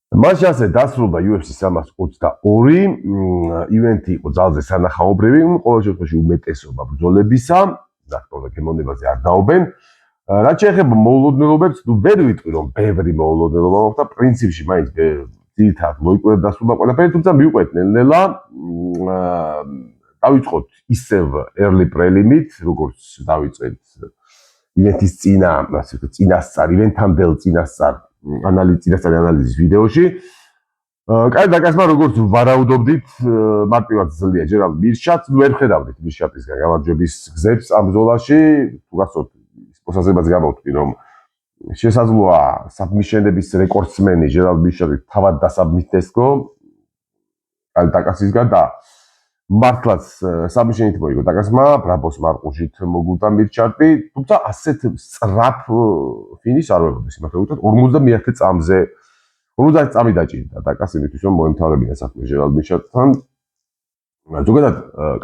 მას ასე დასრულდა UFC 322 ივენთი იყო ძალზე სანახაობრივი, ყოველ შემთხვევაში უმეტესობა ბრძოლებისა, დაქტორ გემოვნებაზე არ დაობენ. რაც შეეხება მოულოდნელობებს, ვერ ვიტყვი რომ ბევრი მოულოდნელობა მოხდა, პრინციპში მაინც ძირითადად მოიკვირდა დასრულდა ყველაფერი, თუმცა მივყვეთ ნელ-ნელა დავიწყოთ ისევ early prelim-ით, როგორც დავიწყეთ ივენთის წინასწარ, ივენთამდელ წინასწარ ანალიზის ვიდეოში. კაი დაკასმა როგორც ვარაუდობდით, მარტივად ძლია ჯერალდ მირშატს, ვერ ხედავდით მირშატისგან გამარჯვების გზებს ამ ბრძოლაში, თუ გასწორთ მოსაზრებას გამოვთქვი, რომ შესაძლოა საბმიშენების რეკორდსმენი ჯერალდ მირშატი თავად დასაბმითესგო კაი დაკასისგან და მართლაც საბმიშენით მოიგო დაკასმა, ბრაბოს მარყუშით მოგულდა მირშატი, თუმცა ასეთ სწრაფ ფინიშს არ ვეღებდეს, იმათ ვუწევთ 51 წამზე 50 წამი დაჭირდა დაკასი მისთვის რომ მოემთავრებინა საქმე ჯერალდ მირშატთან. ზოგადად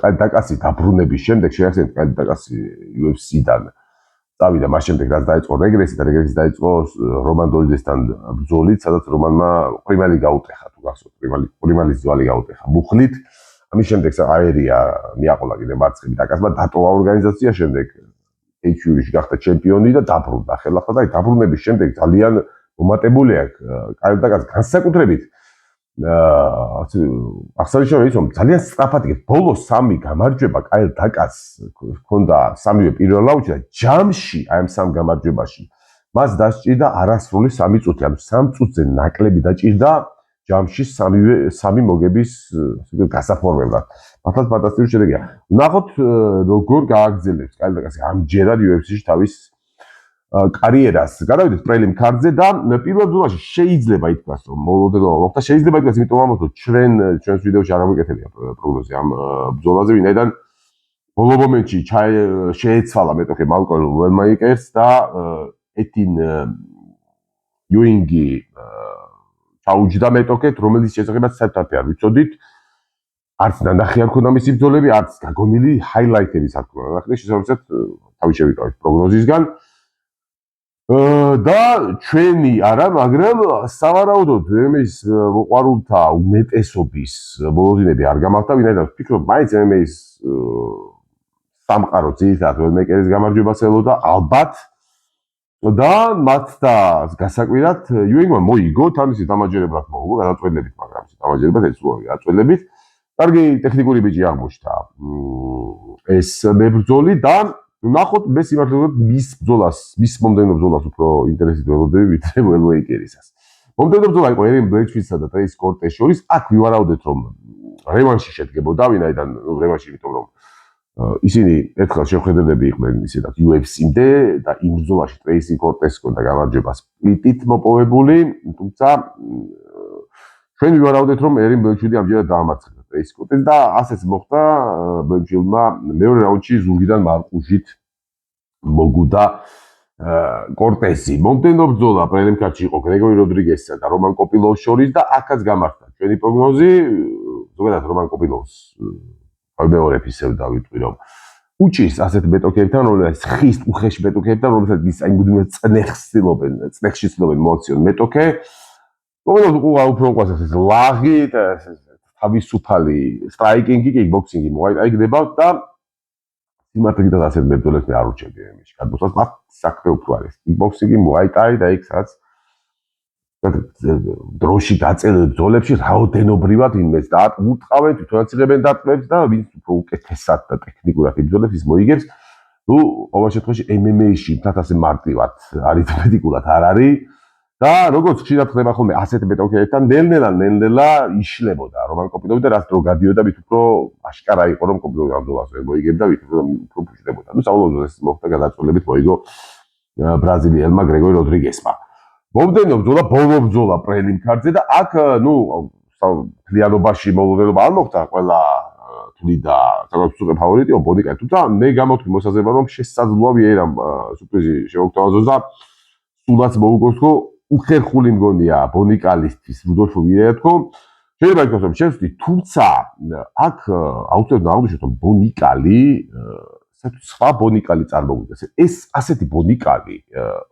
კაი დაკასი დაბრუნების შემდეგ შეახსენეთ კაი დაკასი UFC-დან წავიდა მას შემდეგ რაც დაიწყო რეგრესი და რეგრესი დაიწყო რომან დოლიძესთან ბრძოლით, სადაც რომანმა პრიმალი გაუტეხა თუ გახსოვთ, პრიმალის ძვალი გაუტეხა მუხლით. ამის შემდეგ აერია მიაყოლა კიდე მარცხები დაკასმა, დატოვა ორგანიზაცია, შემდეგ HUR-ში გახდა ჩემპიონი და დაბრუნდა ხელახლა და დაბრუნების შემდეგ ძალიან მომატებული აქვს კაი დაკასი განსაკუთრებით აღსანიშნავია ის რომ ძალიან სწრაფად იქ ბოლო 3 გამარჯვება კაი დაკას ჰქონდა 3-ვე პირველ რაუნდში და ჯამში აი ამ 3 გამარჯვებაში მას დასჭირდა არასრული 3 წუთი, ანუ 3 წუთზე ნაკლები დაჭირდა ჯამში 3 მოგების გასაფორმებლად. მართლაც ფანტასტიკური შედეგია. ვნახოთ როგორ გააგრძელებს კაი დაკასი ამჯერად UFC-ში თავის კარიერას. გადავიდეთ პრელიმ ქარდზე და პირველ ბრძოლაში შეიძლება ითქვას რომ მოულოდნელობა მოხდა, შეიძლება ითქვას იმიტომ რომ ჩვენს ვიდეოში არ ამოიკეთებია პროგნოზი ამ ბრძოლაზე, ვინაიდან ბოლო მომენტში შეეცვალა მეტოქე მალკოლმ უელმაიკერს და ეტინ იუინგი ჩაუჯდა მეტოქეთ, რომელიც შესაძლებაც საერთოდ არ ვიცოდით. არც ნახე არ ქონდა მისი ბრძოლები, არც გაგონილი ჰაილაითებიც არ ქონდა ნახე, შესაძლებაც თავი შევიკავეთ პროგნოზისგან. და ჩვენი არა, მაგრამ სავარაუდოდ MMA-ის მოყვარულთა უმეტესობის ბოლოდინები არ გამართა, ვინაიდან ვფიქრობ, მაინც MMA-ის სამყარო ძირითადად უელმეიკერის გამარჯვებას ელოდა ალბათ და მათთა გასაკვირად იუინგმა მოიგო, თან ისე დამაჯერებლად მოუგო, გადაწყვეტილებით, მაგრამ ისე დამაჯერებლად ეცვლოვანი გადაწყვეტილებით. კარგი ტექნიკური ბიჭი აღმოჩნდა ეს მებრძოლი და ვნახოთ მე სიმართლედ მის მომდევნო ბრძოლას უფრო ინტერესით ველოდები ვიდრე უელმეიკერისას. მომდევნო ბრძოლა იყო ერენ ბლეჩფილდსა და ტრეის კორტეს შორის, აქ ვივარაუდეთ რომ რევანში შედგებოდა, ვინაიდან რევანში იმიტომ რომ ისინი ერთხელ შეხვედრები იყვნენ ისედაც UFC-მდე და იმ ბრძოლაში ტრეისი კორტესი ჰქონდა გამარჯვება სპლიტით მოპოვებული, თუმცა ჩვენ ვივარაუდეთ რომ ერენ ბლეჩფილდი ამჯერად დაამარცხა ტრეისი კორტესი და ასეც მოხდა. ბლეჩფილდმა მეორე რაუნდში ზურგიდან მარყუჟით მოგუდა კორტესი. მომდევნო ბრძოლა პრელიმ ქარდში იყო გრეგორი როდრიგესსა და რომან კოპილოვს შორის და აქაც გამართა ჩვენი პროგნოზი. ზოგადად რომან კოპილოვს მეორე ფისევდა ვიტყვი რომ უჭირს ასეთ მეტოქებთან, რომელიც ხის უხეში მეტოქებთან, რომელსაც ის აი მუდმივად წნეხში ცდილობენ მოაქციონ მეტოქე. კოპილოვს უფრო უყვარს ეს ლაღი და თავისუფალი სტრაიკინგი, კიკბოქსინგი მოაიგდება და სიმართლედ ასეთ მებრძოლებს მე არ უჩვენდი MMA-ში. გადმოსვლას მათ საქმე უფრო არის. კიკბოქსინგი, მოაიტაი და იქ სადაც დროში დაწერილ ბრძოლებში რაოდენობრივად იმეს და უტყავენ, თვითონაც იღებენ დატყვევებს და ვინც უფრო უკეთესად და ტექნიკურად იბრძოლებს, ის მოიგებს. ნუ ყოველ შემთხვევაში MMA-ში მთათ ასე მარტივად არითმეტიკულად არ არის და როგორც ხშირად ხდება ხოლმე ასეთ მეტოქეებთან ნელ-ნელა იშლებოდა რომან კოპილოვი და რაც დრო გადიოდა, მით უფრო აშკარა იყო რომ კოპილოვი ამ ბრძოლას ვერ მოიგებდა, მით უფრო ფუჭდებოდა. ნუ საბოლოოდ ეს მოხდა გადაწყვეტილებით მოიგო ბრაზილიელმა გრეგორი როდრიგესმა. მომდევნო ბრძოლა ბოლო ბრძოლა პრელიმ ქარდზე და აქ ნუ ფლიანობაში მოულოდნელობა არ მოხდა, ყველა თვლიდა საკუთრივ ფავორიტი ბონიკალი, თუმცა მე გამოთქვი მოსაზრება რომ შესაძლოა ვიერამ სურპრიზი შემოგთავაზოს და სულაც მოუგოს ხო უხერხული მგონია ბონიკალისთვის რუდოლფო ვიერათო. შეიძლება ითქვას რომ შევსვი, თუმცა აქ აუცილებლად აღვნიშნოთ რომ ბონიკალი სხვა ბონიკალი წარმოგვიდგეს. ეს ასეთი ბონიკალი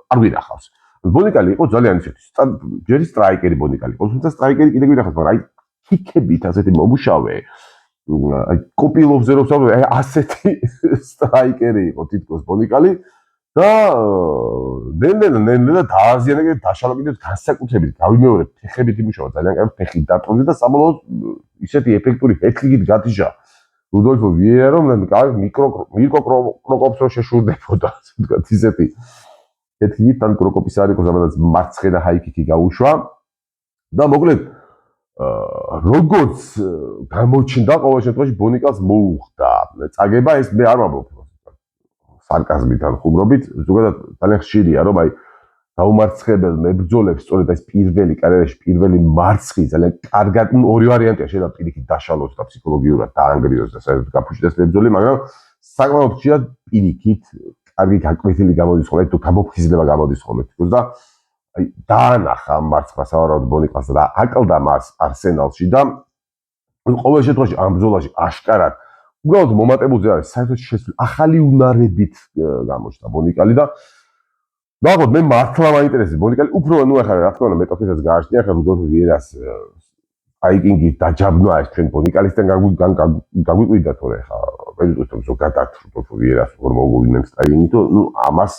არ ვინახავს. ბონიკალი იყო ძალიან ისეთი ჯერი სტრაიკერი ბონიკალი იყო, თუმცა სტრაიკერი კიდე გვინახავს, მაგრამ აი ქიქებით ასეთი მომუშავე აი კოპილოვზე რო ვსაუბრობ, აი ასეთი სტრაიკერი იყო თითქოს ბონიკალი და ნელ-ნელა დააზიანა და დაშალა კიდე განსაკუთრებით გავიმეორებ ფეხებით იმუშავა ძალიან კარგი ფეხით დატოვდა და საბოლოოდ ისეთი ეფექტური ფეხით გათიშა რუდოლფო ვიერა რომ მიკრო კროკოპს რო შეშურდებოდა ასე ვთქვათ ისეთი ეთქი თან კროკოპის არ იყო ზამანაც მარცხენა ჰაიკიკი გაუშვა და მოკლედ როგორც გამოჩნდა ყოველ შემთხვევაში ბონიკალს მოუხდა წაგება ეს მე არ ვამბობ სარკაზმით ან ხუმრობით ზოგადად ძალიან ხშირია რომ აი დაუმარცხებელ მებრძოლებს სწორედ ეს პირველი კარიერაში პირველი მარცხი ძალიან კარგად ორი ვარიანტია შეიძლება პირიქით დაშალოს და ფსიქოლოგიურად დაანგრიოს და საერთოდ გაფუჭდეს მებრძოლი მაგრამ საკმაოდ ხშირად პირიქით კარგი გაკვეთილი გამოდის ხოლმე თუ გამოფხიზლება გამოდის ხოლმე თქოს და აი დაანახა მარცხმა სავარაუდოდ ბონიკალს და აკლდა მას არსენალში და ყოველ შემთხვევაში ამ ბრძოლაში აშკარად უბრალოდ მომატებულზე არის საერთოდ შესული ახალი უნარებით გამოჩნდა ბონიკალი და ნახოთ მე მართლა მაინტერესებს ბონიკალი უფრო ნუ ახლა რა თქმა უნდა მეტოქესაც გააჩნია ახლა რუდოლფ ვიერას აიკინგი დაჯაბნა ეს ჩვენ ბონიკალისთან გაგვიყვიდა თორე ხა ვეძებთ რომ ზოგადად რუდოლფ ვიერას როგორ მოვუვინებს აიკინგით ნუ ამას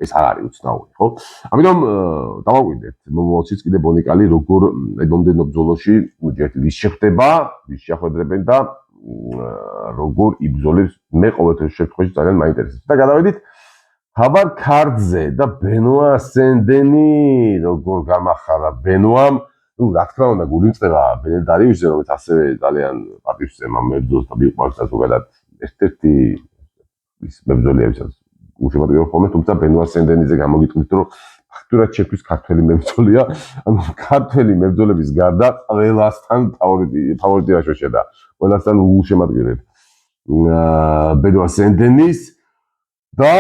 ეს არ არის უცნაური ხო ამიტომ დავაკვირდეთ მომავალშიც კიდე ბონიკალი როგორ მომდენო ბრძოლაში ვის შეხვდება ვის შეხვედრებენ და როგორ იბრძოლებს მე ყოველთვის შემთხვევაში ძალიან მაინტერესებს და გადავედით ხაბარ ქარდზე და ბენოა სენდენი როგორ გამახარა ბენოამ ნუ რა თქმა უნდა გულიმწყება ბენელ დარიუშზე რომელიც ასევე ძალიან პატივსცემა მებრძოლს და მიყვარს და ზოგადად ერთ-ერთი ის მებრძოლია ვისაც უშემატკივრობ ხოლმე თუმცა ბენოა სენდენიზე გამოგიტყვით რომ ფაქტურად შეფრის ქართველი მებრძოლია ანუ ქართველი მებრძოლების გარდა ყველასთან ფავორიტი რა შეშედა ყველასთან უშემატკივრებ ბენოა სენდენის და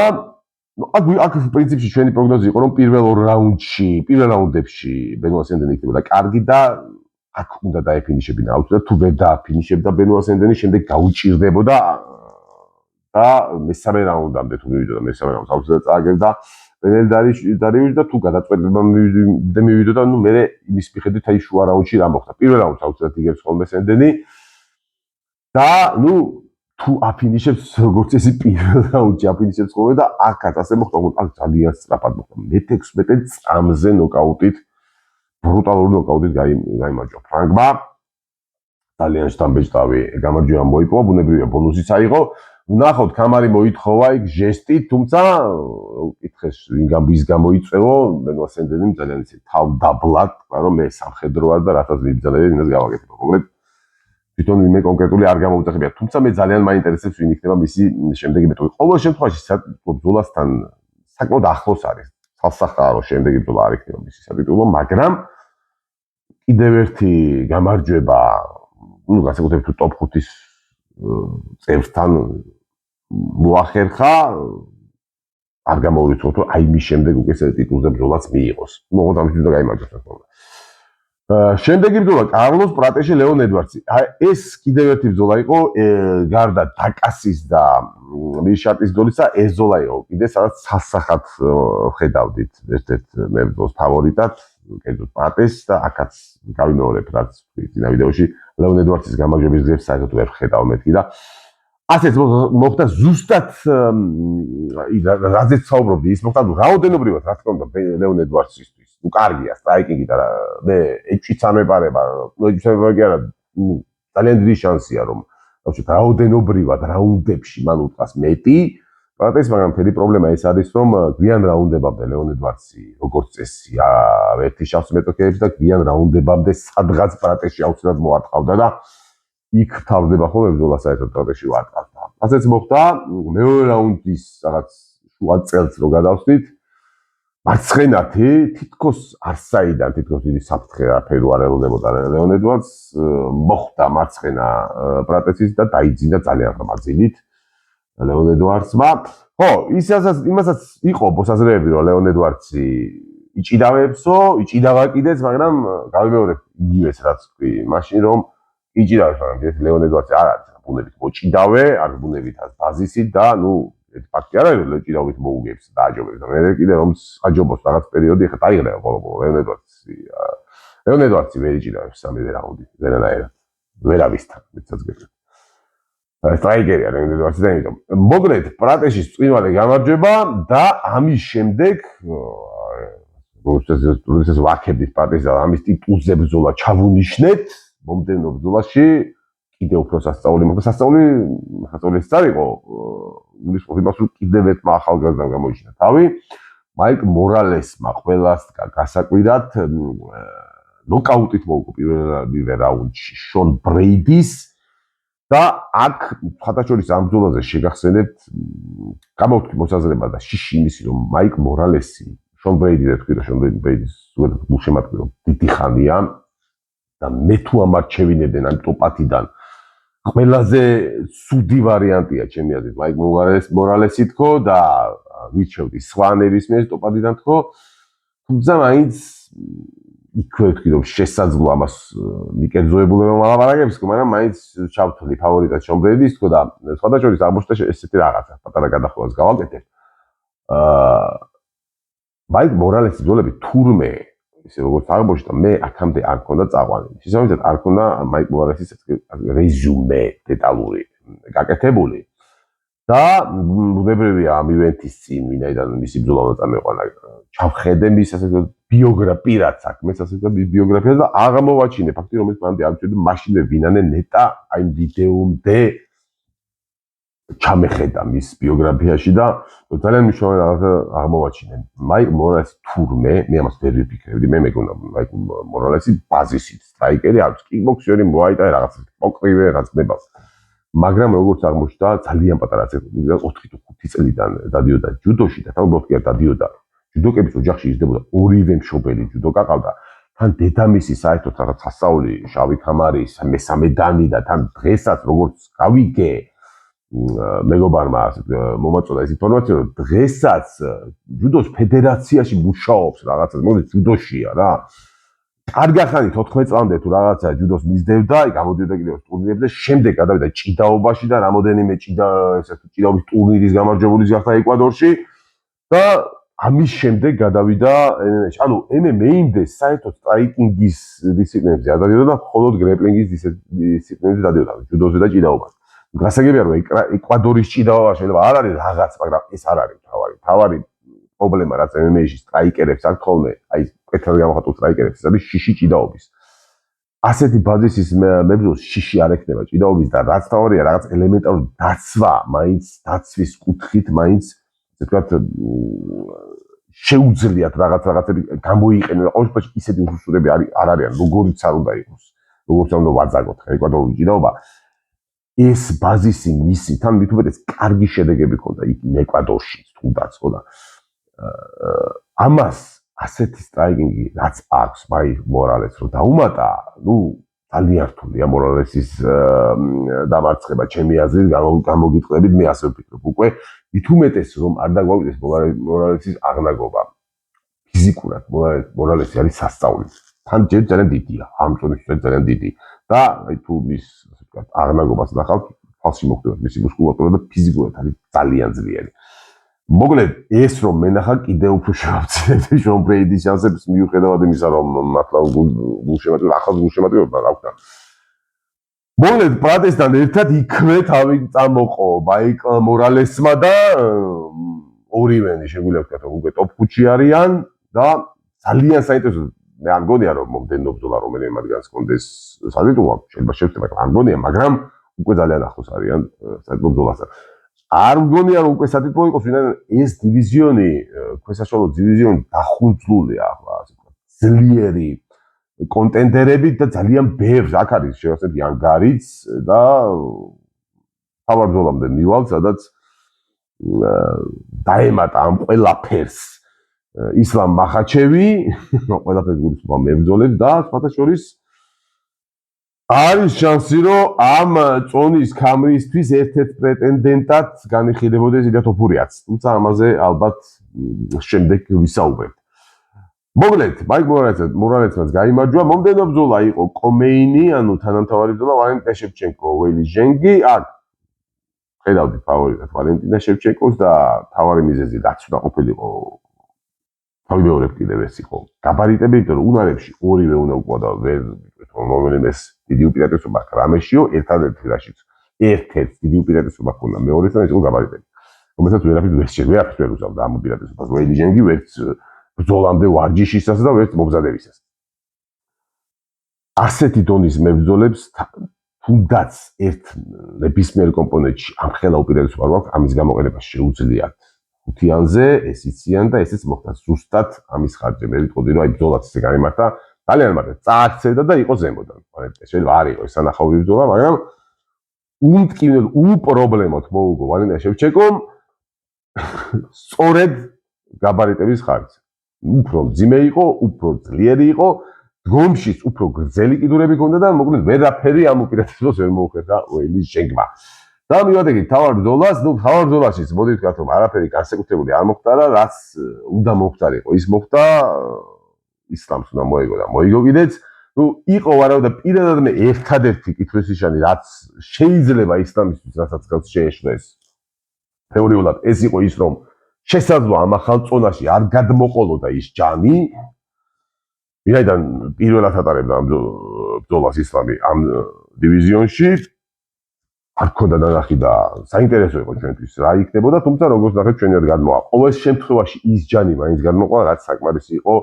აქ პრინციპში ჩვენი პროგნოზი იყო რომ პირველ რაუნდებში ბენოა სენდენი იქნებოდა კარგი და აქ უნდა დაეფინიშებინა აუცილებლად თუ ვერ დააფინიშებდა ბენოა სენდენი შემდეგ გაუჭირდებოდა და მესამე რაუნდამდე თუ მივიდოდა მესამე რაუნდს აუცილებლად წააგებდა ბენელ დარიუშს და თუ გადაწყვეტილებამდე მივიდოდა ნუ მე იმის მიხედვით აი შუა რაუნდში რა მოხდა პირველ რაუნდს აუცილებლად იგებს ხოლმე სენდენი და ნუ თუ აფინიშებს როგორც ესე პირველ რაუნდში აფინიშებს ხოლმე და აქაც ასე მოხდა აქ ძალიან სწრაფად მოხდა მე-16 წამზე ნოკაუტით ბრუტალური ნოკაუტით გაიმარჯვა ფრანგმა ძალიან შთამბეჭდავი გამარჯვება მოიპოვა ბუნებრივია ბონუსიც აიღო ვნახოთ კამარი მოითხოვა იქ ჟესტი თუმცა უკითხეს ვის გამოიწვევო ბენოა სენდენიმ ძალიან ისე თავდაბლად რომ მე სამხედრო ვარ და რასაც ვიბრძანები იმას გავაკეთებ მოკლედ თვითონ ვინმე კონკრეტული არ გამოუწეხებია თუმცა მე ძალიან მაინტერესებს ვინ იქნება მისი შემდეგი მეტოქი ყოველ შემთხვევაში ბრძოლასთან საკმაოდ ახლოს არის თალსახარო შემდეგი ბრძოლა არ იქნება მისი სატიტულო მაგრამ კიდევ ერთი გამარჯვება ну განსაკუთრებით თუ ტოპ 5-ის წევრთან მოახერხა არ გამოუცხოვთ რომ აი მის შემდეგ უკვე ეს ტიტულზე ბრძოლაც მიიღოს მოხდა ამის უნდა გაიმარჯვოს თქო შემდეგი ბრძოლა კარლოს პრატეში ლეონ ედვარდსი ეს კიდევ ერთი ბრძოლა იყო გარდა დაკასის და მიშარტის ბრძოლისა ეს ბრძოლა იყო კიდე სადაც სასახად ხედავდით ერთ-ერთ მებრძოლს ფავორიტად კერძოდ პრატესს და აქაც გავიმეორებ რაც წინა ვიდეოში ლეონ ედვარდსის გამარჯვების გზებს საერთოდ ვერ ხედავ მეთქი და ასეც მოხდა ზუსტად რაზეც საუბრობდი ის მოხდა რაოდენობრივად რა თქმა უნდა ლეონ ედვარდსისთვის ну კარგია სტრაიკინგი და მე ეჭვიც არ მეპარება ეჭვიც არ მეპარება კი არა ძალიან დიდი შანსია რომ ბავშვი რაოდენობრივად რაუნდებში მან უტყას მეტი პრატეს მაგრამ მთელი პრობლემა ეს არის რომ გვიან რაუნდებამდე ლეონ ედვარდსი როგორც წესი ერთი შავს მეტოქეებს და გვიან რაუნდებამდე სადღაც პრატესში აუცილებლად მოარტყავდა და იქ თავდება ხოლმე ბრძოლა საერთოდ პრატესში ვარტყავდა ასეც მოხდა მეორე რაუნდის რაღაც შუა წელს რო გადავსვით მარცხენათი თითქოს არსაიდან თითქოს დიდი საფრთხე არაფერი არ ელოდებოდა ლეონ ედვარდს მოხდა მარცხენა პრატესის და დაიძინა ძალიან ღრმა ძილით ლეონ ედვარდსმა ხო იმასაც იყო მოსაზრებები რომ ლეონ ედვარდსი იჭიდავა კიდეც მაგრამ გავიმეორებ იგივეს რაც თქვი მაშინ რომ იჭიდავებს მაგრამ ლეონ ედვარდსი არ არის ბუნებით მოჭიდავე არ ბუნებით ბაზისით და ნუ ფაქტი არა რომ ჭიდაობით მოუგებს და აჯობებს და მე კიდე რომ აჯობოს რაღაც პერიოდი ხა დაიღრება ბოლო-ბოლო Leon Edwards ვერ იჭიდავებს სამივე რაუნდი ვერანაირად ვერავისთან მეცაც გეტყვით სტრაიკერი არა Leon Edwards და იმიტომ მოგლეთ პრატეშის წვიმალი გამარჯვება და ამის შემდეგ როდესაც ვაქებდით პრატეშს და ამის ტიტულზე ბრძოლა ჩავუნიშნეთ მომდევნო ბრძოლაში კიდე უფრო სასწაული მოხდა სასწაულის წარიყო უნიშნავს იმას რომ კიდევ ერთმა ახალგაზრდამ გამოიჩინა თავი მაიკ მორალესმა ყველას გასაკვირად ნოკაუტით მოუგო პირველ რაუნდში შონ ბრეიდის და აქ ხათაშორის ამ ბრძოლაზე შეგახსენებთ გამოვთქვი მოსაზრება და შიში იმისი რომ მაიკ მორალესი შონ ბრეიდი თქვი რომ შონ ბრეიდის ზოგადად გულშემატკივრო დიდი ხანია და მე თუ ამარჩევინებდნენ ამ ტოპ-10-დან ყველაზე სუდი ვარიანტია ჩემი აზრით მაიკ მორალესი თქო და ვირჩევდი სხვა ნებისმიერ ტოპ-10-დან თქო თუმცა მაინც იქვე ვთქვი რომ შესაძლოა ამას მიკერძოებულებმა მალაპარაკებს თქო მაგრამ მაინც ჩავთვლი ფავორიტად შონ ბრეიდის თქო და სხვადასხვა აღმოჩნდა ესეთი რაღაცა პატარა გადახვევას გავაკეთებ მაიკ მორალესის ბრძოლები თურმე ისე როგორც აღმოჩნდა მე აქამდე არ მქონდა წაყვანილი შესაბამისად არ მქონდა მაიკ მორალესის რეზიუმე დეტალური გაკეთებული და ბუნებრივია ამ ივენთის წინ ვინაიდან მისი ბრძოლა უნდა წამეყვანა ჩავხედე მის ასე ბიოგრაფიაც აქ მე ასე ბიოგრაფია და აღმოვაჩინე ფაქტი რომელიც მანამდე არ ვიცოდი მაშინვე ვინანე ნეტა აი ვიდეომდე ჩამეხედა მის ბიოგრაფიაში და ძალიან მნიშვნელოვანი რაღაცა აღმოვაჩინე მაიკ მორალესი თურმე მე ამას ვერ ვიფიქრებდი მე მეგონა მაიკ მორალესი ბაზისით სტრაიკერი არის კიკბოქსერი მოაიტა რაღაც პოკრივე რაღაც ნებას მაგრამ როგორც აღმოჩნდა ძალიან პატარა წელი 4 თუ 5 წლიდან დადიოდა ჯუდოში და თავბროთ კი არ დადიოდა ჯუდოკების ოჯახში იზრდებოდა ორივე მშობელი ჯუდოკა ყავდა თან დედამისი საერთოდ რაღაც სასწაული შავი ქამარის მესამე დანი და თან დღესაც როგორც გავიგე მეგობარმა მომაწოდა ეს ინფორმაცია რომ დღესაც ჯუდოს ფედერაციაში მუშაობს რაღაცა მოდი ჯუდოშია რა კარგი ახალი 14 წლამდე თუ რაღაცა ჯუდოს მისდევდა გამოდიოდა კიდევ ტურნირებზე შემდეგ გადავიდა ჭიდაობაში და რამოდენიმე ჭიდაობის ტურნირის გამარჯვებულის გახდა ეკვადორში და ამის შემდეგ გადავიდა MMA-ში ანუ MMA-მდე საერთოდ სტრაიკინგის დისციპლინებზე არ დადიოდა და მხოლოდ გრეპლინგის დისციპლინებზე დადიოდა ჯუდოზე და ჭიდაობაში გასაგებია რომ ეკვადორის ჭიდაობა შეიძლება არ არის რაღაც მაგრამ ეს არ არის თავარი პრობლემა რაც MMA-ში სტრაიკერებს აქვს ხოლმე აი კეთილ გამოხატულ სტრაიკერებს არის შიში ჭიდაობის ასეთი ბაზისის მებრძოლს შიში არ ექნება ჭიდაობის და რაც თავარია რაღაც ელემენტარული დაცვა მაინც დაცვის კუთხით მაინც ესე ვთქვათ შეუძლიათ რაღაცები გამოიყენონ და ყოველ შემთხვევაში ისეთი უსუსურები არ არიან როგორიც არ უნდა იყოს როგორც უნდა ვაძაგოთ ეკვადორული ჭიდაობა ეს ბაზისი მისი თან მithumetes კარგი შედეგები ქონდა იქ ეკვადორში თუნდაც ხო და ამას ასეთი სტრაიკინგი რაც აქვს მაიკ მორალეს რომ დაუმატა ნუ ძალიან რთულია მორალესის დამარცხება ჩემი აზრით გამოგიტყდებით მე ასე ვფიქრობ უკვე მithumetes რომ არ დაგვაუწყდეს მორალესის აღნაგობა ფიზიკურად მორალესი არის სასწაული თან ჯერ ძალიან დიდია ამ წონის ძალიან დიდი და აი თუ მის ასე ვთქვათ აღნაგობას ნახავთ ფალში მოხდება მისი მუსკულატურა და ფიზიკურად არის ძალიან ძლიერი მოგლედ ეს რომ მენახა კიდევ უფრო შევამცირებდი შონ ბრეიდის შანსებს მიუხედავად იმისა რომ მართლა გულშემატკივრობა ახალ გულშემატკივრობა რა ვქნა მოგლედ პრატესთან ერთად იქვე თავი წამოყო მაიკ მორალესმა და ორივენი შეგვიძლია ვთქვათ რომ უკვე ტოპ 5-ში არიან და ძალიან საინტერესო მე არ მგონია რომ მომდენო ბრძოლა რომელიმე მათგანს კონდეს საზიტუმა შეიძლება შევწება არ მგონია მაგრამ უკვე ძალიან ახლოს არიან საერთო ბრძოლასთან არ მგონია რომ უკვე სათითბო იყოს ვინაიდან ეს დივიზიონი ქვესაშუალო დივიზიონი დახუნძლულია ახლა ასე ვთქვათ ძლიერი კონტენდერები და ძალიან ბევრს აქ არის შევასწრებთ ანგარიც და თავარ ბრძოლამდე მივალ სადაც დაემატა ამ ყველაფერს ისლამ მახაჩევი ყველაფერს გულისხმობა მებრძოლებს და სხვათა შორის არის შანსი რომ ამ წონის ქამრისთვის ერთ-ერთ პრეტენდენტად განიხილებოდეს ილია თოფურიაც თუმცა ამაზე ალბათ შემდეგ ვისაუბრებთ მოგლეთ მაიკ მორალესმაც გაიმარჯვა მომდენო ბრძოლა იყო კომეინი ანუ თანამთავარი ბრძოლა ვალენტინ შეფჩენკო ველი ჟენგი აქ ხედავდით ფავორიტად ვალენტინა შევჩენკოს და თავარი მიზეზი რაც უნდა ყოფილიყო თავიდანვე კიდევ ეს იყო გაბარიტები, იმიტომ რომ უნარებში ორივე უნდა უყვოდა ვერ რომელიმეს დიდი უპირატესობა რამეშიო ერთადერთი რაშიც ერთ-ერთ დიდი უპირატესობა ჰქონდა მეორესთან ეს იყო გაბარიტები. რომელსაც ვერაფრით ვერ უზავდა ამ უპირატესობას. ვეილიჟენგი ვერც ბრძოლამდე ვარჯიშისას და ვერც მომზადებისას. ასეთი დონის მებრძოლებს თუნდაც ერთ ნებისმიერ კომპონენტში ამ ხელა უპირატესობა რო აქვს, ამის გამოყენება შეუძლიათ ხუთიანზე, ეს იციან და ესეც მოხდა ზუსტად ამის ხარჯზე. მე ვიტყოდი რომ აი ბრძოლაც ესე გამართა, ძალიან მართა, წააქცევდა და იყო ზემოდან. შეიძლება არ იყო ეს სანახაური ბრძოლა, მაგრამ უმტკივნელ უპრობლემოდ მოუგო ვალენტინა შევჩენკომ სწორედ გაბარიტების ხარჯზე. უფრო მძიმე იყო, უფრო ძლიერი იყო, დგომშიც უფრო გრძელი კიდურები ჰქონდა და მოკლედ ვერაფერი ამ უპირატესობას ვერ მოუხერხა ვალენტინა. და მივადგეთ თავარ ბრძოლას, თავარ ბრძოლაშიც მოდი ვთქვათ რომ არაფერი განსაკუთრებული არ მოხდა რა, რაც უნდა მოხდარიყო, ის მოხდა ისლამს უნდა მოიგო და მოიგო კიდეც. იყო ვარავდა პირადად მე ერთადერთი კითხვისნიშანი რაც შეიძლება ისლამისთვის რასაც ხელს შეეშლეს. თეორიულად ეს იყო ის რომ შესაძლოა ამ ახალ წონაში არ გადმოყოლოდა ის ჯანი, ვინაიდან პირველად ატარებდა ამ ბრძოლას ისლამი ამ დივიზიონში. არ ქონდა დანახი და საინტერესო იყო ჩვენთვის რა იქნებოდა, თუმცა როგორც ნახეთ ჩვენ ვერ გადმოვა. ყოველ შემთხვევაში ის ჯანი მაინც გადმოყვა, რაც საკმარისი იყო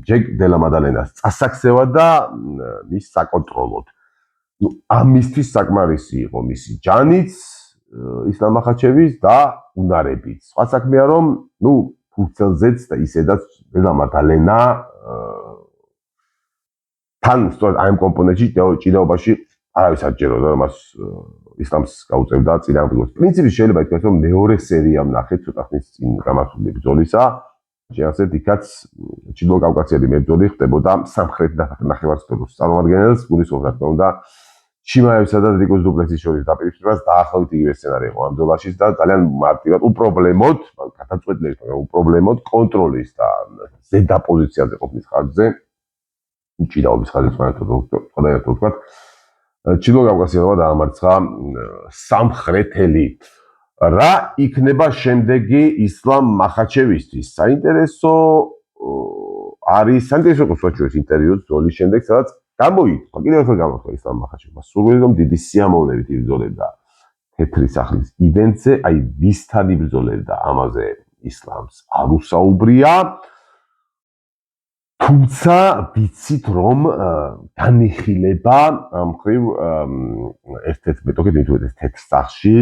ჯეკ დელა მადალენას წასაქცევა და მის საკონტროლოდ. ამისთვის საკმარისი იყო მისი ჯანიც, ისლამ მახაჩევის და უნარებიც. სხვა საქმეა რომ, ფურცელზეც და ისედაც დელა მადალენა თან სწორედ აი ამ კომპონენტში ჭიდაობაში არავის არ ჯეროდა რომ მას ისლამს გაუწევდა წინააღმდეგობას. პრინციპში შეიძლება ითქვას რომ მეორე სერია ვნახეთ ცოტა ხნის წინ გამართული ბრძოლისა. შეასეთ იქაც ჩრდილო კავკასიელი მებრძოლი ხდებოდა სამხრეთ ნახევარსფეროს წარმომადგენელს, გულისხმობს რა თქმა უნდა ჩიმაევსა და რიკოს დუპლესის შორის დაპირისპირებას დაახლოებით იგივე სცენარი იყო ამ ბრძოლაშიც და ძალიან მარტივად უპრობლემოდ, გადაწყვეტილებით, მაგრამ უპრობლემოდ კონტროლის და ზედა პოზიციაზე ყოფნის ხარჯზე ჭიდაობის ხარჯზე სხვადასხვა ვთქვათ ჩრდილო კავკასიელმა დაამარცხა სამხრეთელი. რა იქნება შემდეგი ისლამ მახაჩევისთვის? საინტერესო იყო სვაჩოვის ინტერვიუ ბრძოლის შემდეგ, სადაც გამოიწვა, კიდევ ერთხელ გამოთქვა ისლამ მახაჩევმა. სურვილი რომ დიდი სიამოვნებით იბრძოლებდა თეთრი სახლის ივენტზე, აი ვისთან იბრძოლებდა, ამაზე ისლამს არ უსაუბრია. თუმცა ვიცით რომ განიხილება ამ ხრივ ერთ-ერთ მეტოქეთ მithumetes თეთრ სახში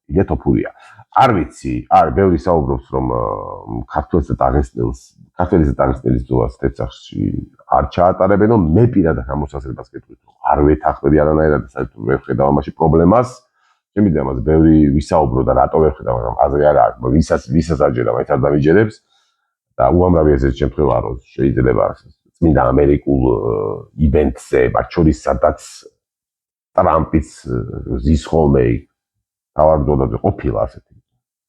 ილია თოფურია. არ ვიცი, ბევრი საუბრობს რომ ქართველსა და დაღესტნელის ბრძოლას თეთრ სახში არ ჩაატარებენო, მე პირადად ამოსასწრებას გეტყვით რომ არ ვეთანხმები არანაირად და საერთოდ ვერ ხედავ ამაში პრობლემას. შემიძლია ამაზე ბევრი ვისაუბრო და რატო ვერ ხედავ, მაგრამ აზრი არ აქვს, ვისაც აჯერა, მაინც არ დამიჯერებს. და უამრავი ესეთი შემთხვევა რომ შეიძლება წმინდა ამერიკულ ივენტზე, მათ შორის სადაც ტრამპის ზის ხოლმე თავარ ბრძოლაზე ყოფილა ასეთი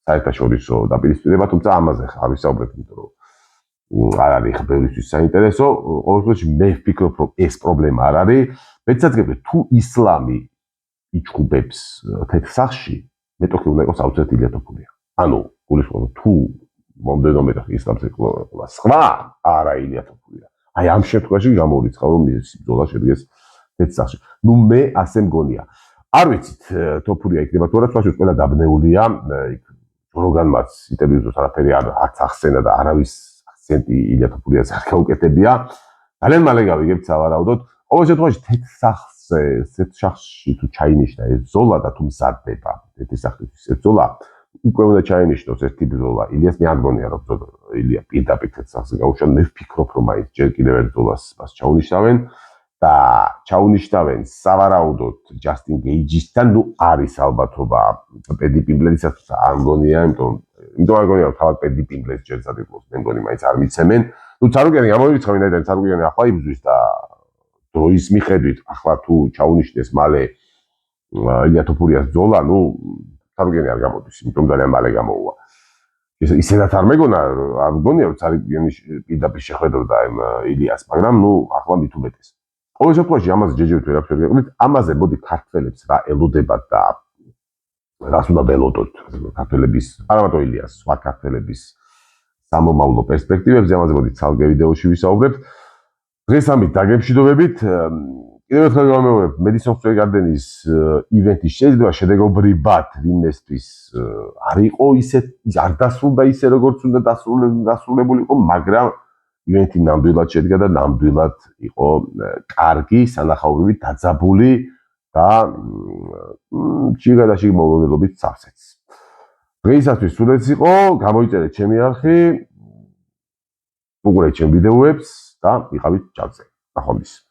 საერთაშორისო დაპირისპირება, თუმცა ამაზე არ ვისაუბრებ, იმიტომ რომ არ არის ბევრისთვის საინტერესო. ყოველ შემთხვევაში მე ვფიქრობ, რომ ეს პრობლემა არ არის. მეცადგები თუ ისლამი იჩხუბებს თეთრ სახში, მეტოქი უნდა იყოს აუცილებლად ილია თოფურია. ანუ გულისხმობ თუ მომდენო მეტოქი ისლამს ეკვლევა სხვა არა ილია თოფურია. აი ამ შემთხვევაში გამოურიცხავ რომ ის ბრძოლა შედგეს თეთრ სახში. მე ასე მგონია. არ ვიცით თოფურია იქნება თუ არა, სხვაშორის ყველა დაბნეულია, როგორგანმაც ინტერვიუზე არაფერი არც ახსენა და არავის აქცენტი ილია თოფურიას არ გაუკეთებია. ძალიან მალე გავიგებთ სავარაუდოდ. ყოველ შემთხვევაში თეთრ სახში თუ ჩაინიშნა ეს ბრძოლა და თუ მზადდება თეთრი სახლის ეს ბრძოლა, უკვე უნდა ჩაინიშნოს ერთი ბრძოლა. ილიას მე არ მგონია რომ ილია პირდაპირ თეთრ სახზე გაუშვა. მე ვფიქრობ რომ აი ჯერ კიდევ ერთ ბრძოლას მას ჩაუნიშნავენ. და ჩაუნიშნავენ სავარაუდოდ ჯასტინ გეიჯისთან, არის ალბათობა პედი პიმბლერისაც არ მგონია, იმიტომ არ მგონია რომ თავად პედი პიმბლერს ჯერ სადიკლოს, მე მგონი მაინც არ მიცემენ. ცარუკიანი გამოვირიცხა, ვინაიდან ცარუკიანი ახლა იბრძვის და დროის მიხედვით ახლა თუ ჩაუნიშნეს მალე ილია თოფურიას ბრძოლა, ცარუკიანი არ გამოდის, იმიტომ ძალიან მალე გამოუვა. ისედაც არ მგონია რომ ცარუკიანი პირდაპირ შეხვედროდა ილიას, მაგრამ ახლა მით უმეტეს. ყოველ შემთხვევაში ამაზე ჯეჯებით ვერაფერ ვიყავით, ამაზე მოდი ქართველებს რა ელოდებათ და რას უნდა ველოდოთ ქართველების, არა მარტო ილიას, სხვა ქართველების სამომავლო პერსპექტივებზე, ამაზე მოდით ცალკე ვიდეოში ვისაუბრებთ. დღეს ამით დაგემშვიდობებით. კიდევ ერთხელ გამოვიმეორებ, Madison Square Garden-ის ივენტი შეიძლება შედეგობრივად ვინმესთვის არ იყო ისე, არ დასრულდა ისე, როგორც უნდა დასრულებულიყო, მაგრამ ივენტი ნამდვილად შედგა და ნამდვილად იყო კარგი, სანახაობრივი, დაძაბული და ჩიგადაში მოულოდნელობით სავსეც. დღეისათვის სულ ეს იყო, გამოიწერეთ ჩემი არხი, უყურეთ ჩემ ვიდეოებს და იყავით ჩატზე. ნახვამდის.